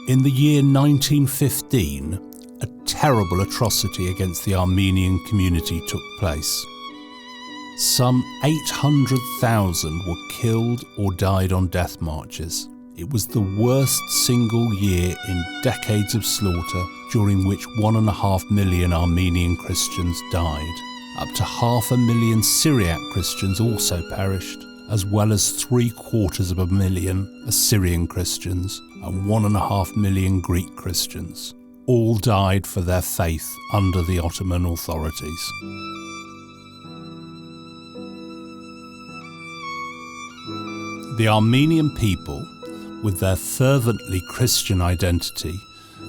In the year 1915, a terrible atrocity against the Armenian community took place. Some 800,000 were killed or died on death marches. It was the worst single year in decades of slaughter, during which 1.5 million Armenian Christians died. Up to 500,000 Syriac Christians also perished, as well as 750,000 Assyrian Christians and 1.5 million Greek Christians. All died for their faith under the Ottoman authorities. The Armenian people, with their fervently Christian identity,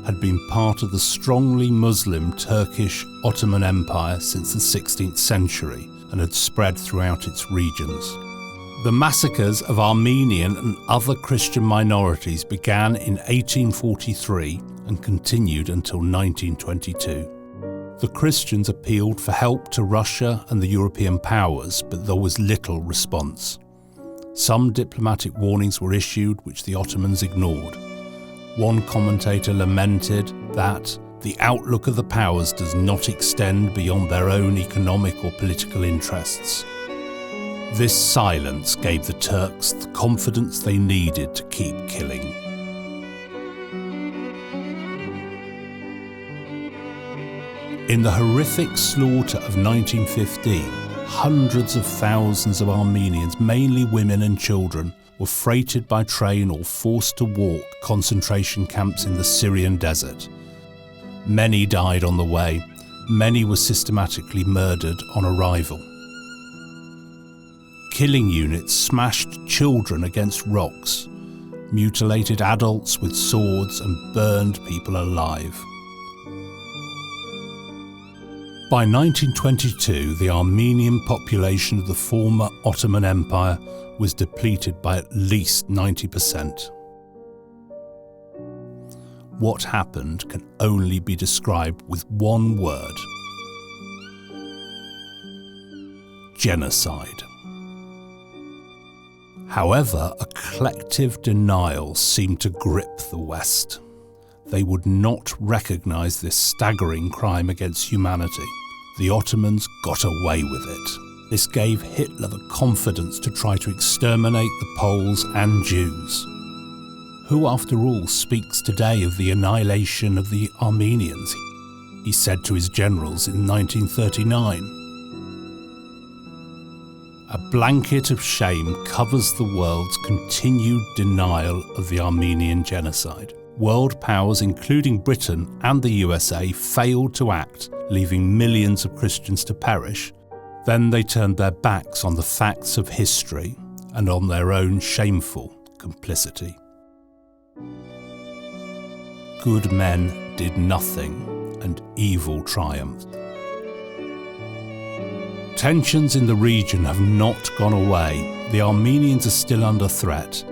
had been part of the strongly Muslim Turkish Ottoman Empire since the 16th century and had spread throughout its regions. The massacres of Armenian and other Christian minorities began in 1843 and continued until 1922. The Christians appealed for help to Russia and the European powers, but there was little response. Some diplomatic warnings were issued, which the Ottomans ignored. One commentator lamented that the outlook of the powers does not extend beyond their own economic or political interests. This silence gave the Turks the confidence they needed to keep killing. In the horrific slaughter of 1915, hundreds of thousands of Armenians, mainly women and children, were freighted by train or forced to walk concentration camps in the Syrian desert. Many died on the way. Many were systematically murdered on arrival. Killing units smashed children against rocks, mutilated adults with swords, and burned people alive. By 1922, the Armenian population of the former Ottoman Empire was depleted by at least 90%. What happened can only be described with one word: genocide. However, a collective denial seemed to grip the West. They would not recognise this staggering crime against humanity. The Ottomans got away with it. This gave Hitler the confidence to try to exterminate the Poles and Jews. Who, after all, speaks today of the annihilation of the Armenians? He said to his generals in 1939. A blanket of shame covers the world's continued denial of the Armenian genocide. World powers, including Britain and the USA, failed to act, leaving millions of Christians to perish. Then they turned their backs on the facts of history and on their own shameful complicity. Good men did nothing, and evil triumphed. Tensions in the region have not gone away. The Armenians are still under threat.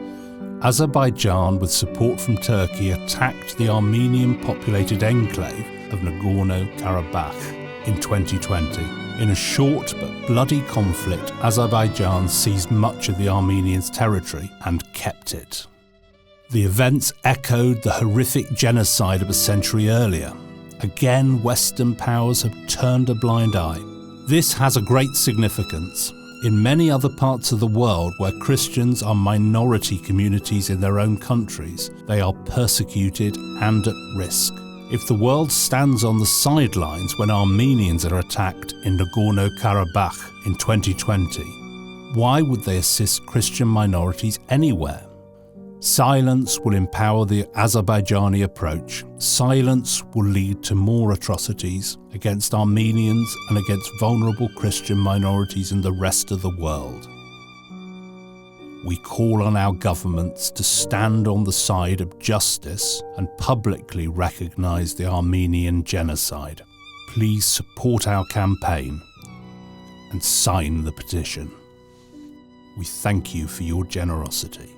Azerbaijan, with support from Turkey, attacked the Armenian-populated enclave of Nagorno-Karabakh in 2020. In a short but bloody conflict, Azerbaijan seized much of the Armenians' territory and kept it. The events echoed the horrific genocide of a century earlier. Again, Western powers have turned a blind eye. This has a great significance. In many other parts of the world where Christians are minority communities in their own countries, they are persecuted and at risk. If the world stands on the sidelines when Armenians are attacked in Nagorno-Karabakh in 2020, why would they assist Christian minorities anywhere? Silence will empower the Azerbaijani approach. Silence will lead to more atrocities against Armenians and against vulnerable Christian minorities in the rest of the world. We call on our governments to stand on the side of justice and publicly recognise the Armenian genocide. Please support our campaign and sign the petition. We thank you for your generosity.